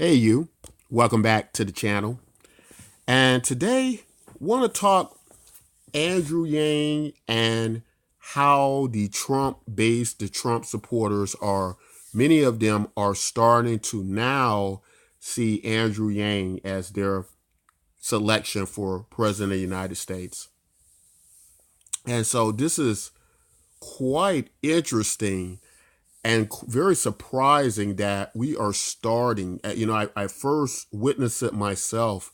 Hey, you. Welcome back to the channel. And today, want to talk Andrew Yang and how the Trump base, the Trump supporters many of them are starting to now see Andrew Yang as their selection for president of the United States. And so this is quite interesting and very surprising that we are starting. I first witnessed it myself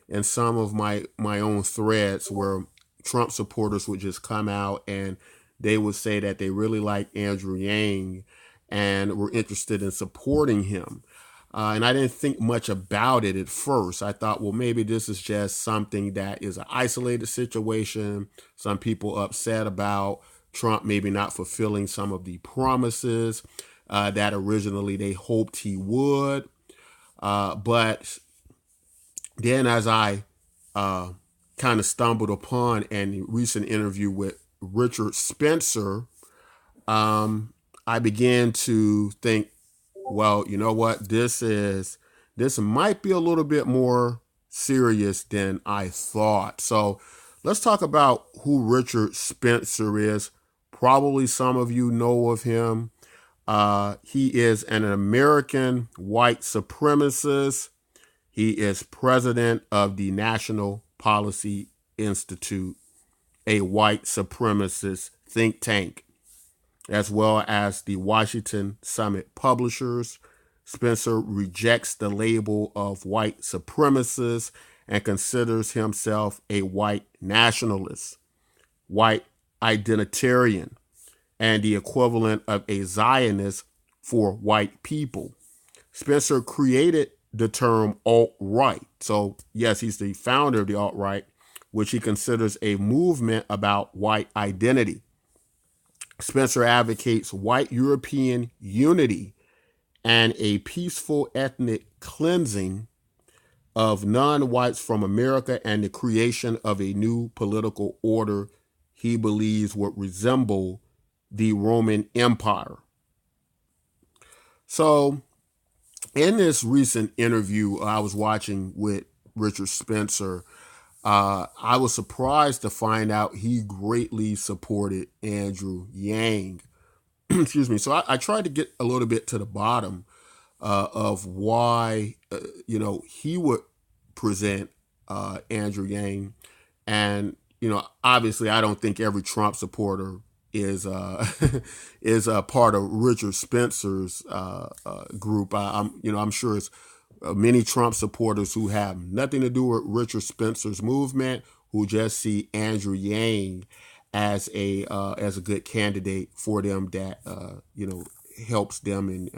in some of my own threads where Trump supporters would just come out and they would say that they really like Andrew Yang and were interested in supporting him. And I didn't think much about it at first. I thought, well, maybe this is just something that is an isolated situation. Some people upset about Trump maybe not fulfilling some of the promises that originally they hoped he would. But then as I kind of stumbled upon a recent interview with Richard Spencer, I began to think, well, you know what? This might be a little bit more serious than I thought. So let's talk about who Richard Spencer is. Probably some of you know of him. He is an American white supremacist. He is president of the National Policy Institute, a white supremacist think tank, as well as the Washington Summit Publishers. Spencer rejects the label of white supremacist and considers himself a white nationalist, white identitarian, and the equivalent of a Zionist for white people. Spencer created the term alt-right. So, yes, he's the founder of the alt-right, which he considers a movement about white identity. Spencer advocates white European unity and a peaceful ethnic cleansing of non-whites from America and the creation of a new political order he believes would resemble the Roman Empire. So, in this recent interview I was watching with Richard Spencer, I was surprised to find out he greatly supported Andrew Yang. Excuse me. So I tried to get a little bit to the bottom of why, he would present Andrew Yang. And, obviously I don't think every Trump supporter is is a part of Richard Spencer's group. I'm sure it's many Trump supporters who have nothing to do with Richard Spencer's movement, who just see Andrew Yang as a good candidate for them that helps them and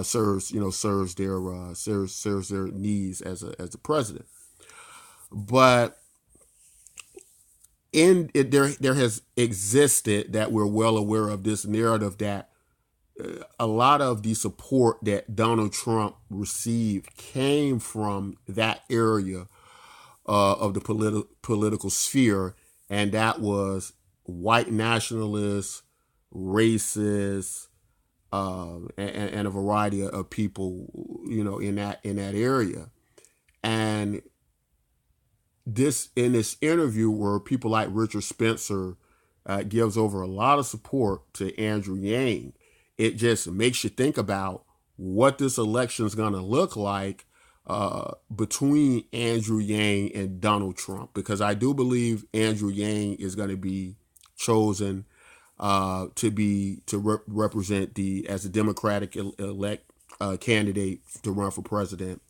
serves their needs as a president. But there has existed, that we're well aware of, this narrative that a lot of the support that Donald Trump received came from that area of the political sphere, and that was white nationalists, racists, and a variety of people, in that area. And in this interview, where people like Richard Spencer gives over a lot of support to Andrew Yang, it just makes you think about what this election is going to look like between Andrew Yang and Donald Trump, because I do believe Andrew Yang is going to be chosen to represent as a Democratic elect candidate to run for president,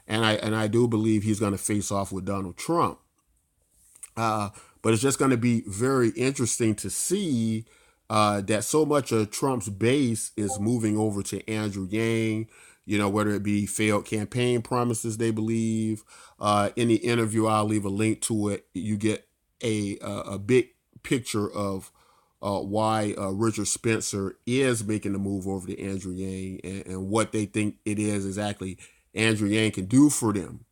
and I do believe he's going to face off with Donald Trump. But it's just going to be very interesting to see that so much of Trump's base is moving over to Andrew Yang. Whether it be failed campaign promises they believe. In the interview, I'll leave a link to it. You get a big picture of why Richard Spencer is making the move over to Andrew Yang, and what they think it is exactly Andrew Yang can do for them.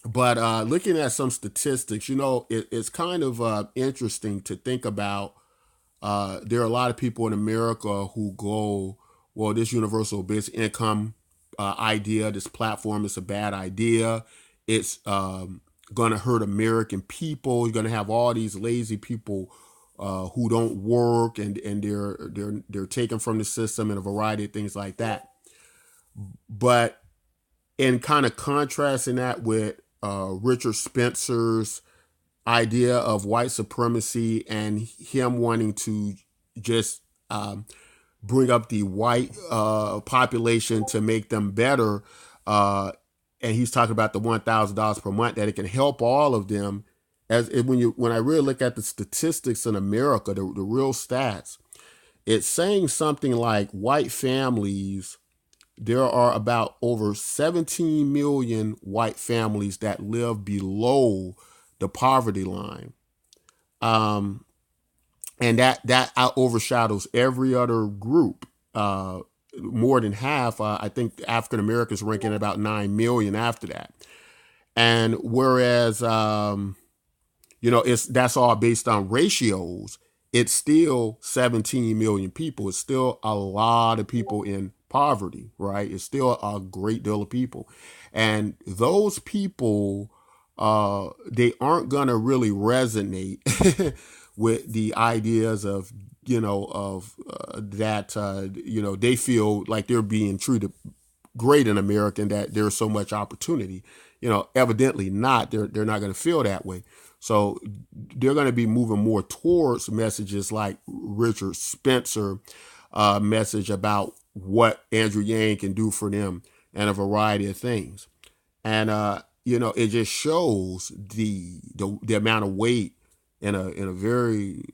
But looking at some statistics, it's kind of interesting to think about. There are a lot of people in America who go well, this universal basic income idea, this platform is a bad idea. It's going to hurt American people. You're going to have all these lazy people who don't work, and they're taken from the system, and a variety of things like that. But in kind of contrasting that with Richard Spencer's idea of white supremacy and him wanting to just bring up the white population to make them better, and he's talking about the $1,000 per month, that it can help all of them. When I really look at the statistics in America, the real stats, it's saying something like white families. There are about over 17 million white families that live below the poverty line. And that overshadows every other group. More than half, I think African Americans ranking about 9 million after that. And whereas, that's all based on ratios, it's still 17 million people. It's still a lot of people in poverty, right? It's still a great deal of people. And those people, they aren't going to really resonate with the ideas of, that, they feel like they're being treated great in America and that there's so much opportunity. Evidently not. They're not going to feel that way. So they're going to be moving more towards messages like Richard Spencer message about what Andrew Yang can do for them and a variety of things. And, it just shows the amount of weight in a very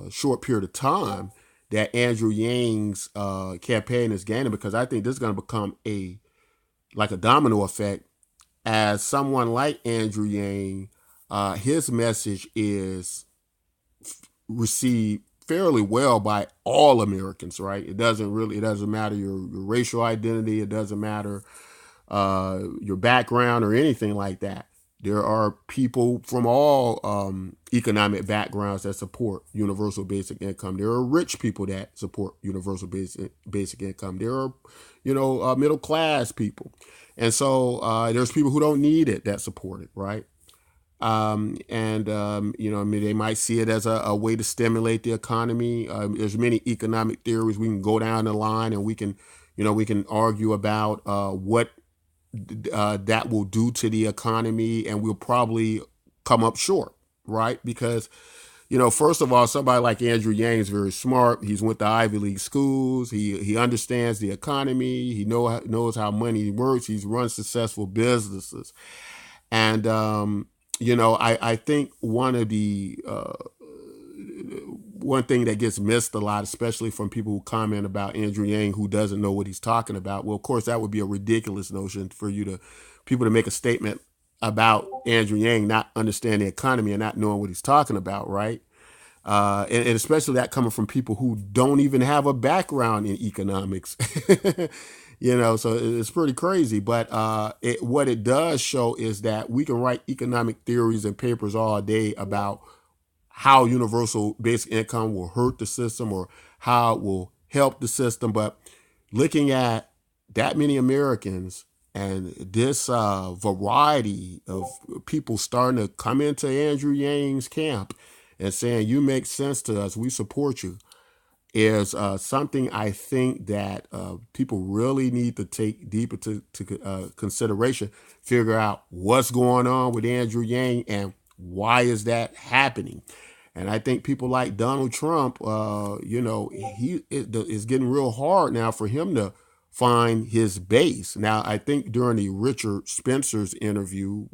short period of time that Andrew Yang's campaign is gaining, because I think this is going to become like a domino effect as someone like Andrew Yang, his message is received fairly well by all Americans, right? It doesn't matter your racial identity. It doesn't matter your background or anything like that. There are people from all economic backgrounds that support universal basic income. There are rich people that support universal basic income. There are, middle class people. And so there's people who don't need it that support it, right? They might see it as a way to stimulate the economy. There's many economic theories. We can go down the line and we can argue about what that will do to the economy, and we'll probably come up short, right? Because, first of all, somebody like Andrew Yang is very smart. He's went to Ivy League schools. He understands the economy. He knows how money works. He's run successful businesses. And, I think one thing that gets missed a lot, especially from people who comment about Andrew Yang who doesn't know what he's talking about. Well, of course, that would be a ridiculous notion for people to make a statement about Andrew Yang not understanding the economy and not knowing what he's talking about, right? And especially that coming from people who don't even have a background in economics. So it's pretty crazy. But what it does show is that we can write economic theories and papers all day about how universal basic income will hurt the system or how it will help the system. But looking at that many Americans and this variety of people starting to come into Andrew Yang's camp and saying, you make sense to us, we support you, is something I think that people really need to take deeper to consideration, figure out what's going on with Andrew Yang and why is that happening. And I think people like Donald Trump, it's getting real hard now for him to find his base. Now, I think during the Richard Spencer's interview,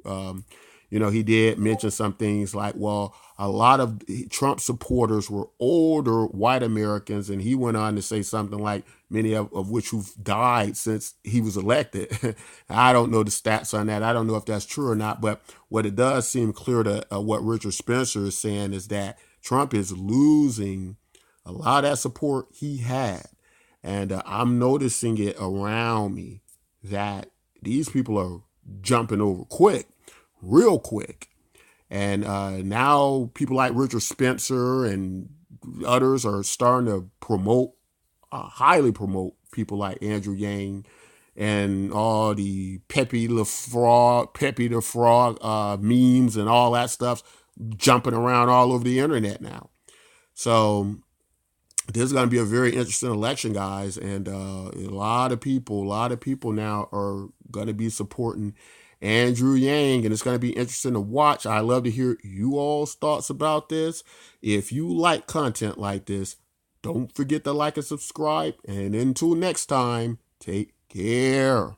he did mention some things like, well, a lot of Trump supporters were older white Americans. And he went on to say something like many of which who've died since he was elected. I don't know the stats on that. I don't know if that's true or not. But what it does seem clear to what Richard Spencer is saying is that Trump is losing a lot of that support he had. And I'm noticing it around me that these people are jumping over real quick. And now people like Richard Spencer and others are starting to highly promote people like Andrew Yang and all the Pepe the Frog memes and all that stuff jumping around all over the internet now. So this is going to be a very interesting election, guys, and a lot of people now are going to be supporting Andrew Yang, and it's going to be interesting to watch. I love to hear you all's thoughts about this. If you like content like this, don't forget to like and subscribe. And until next time, take care.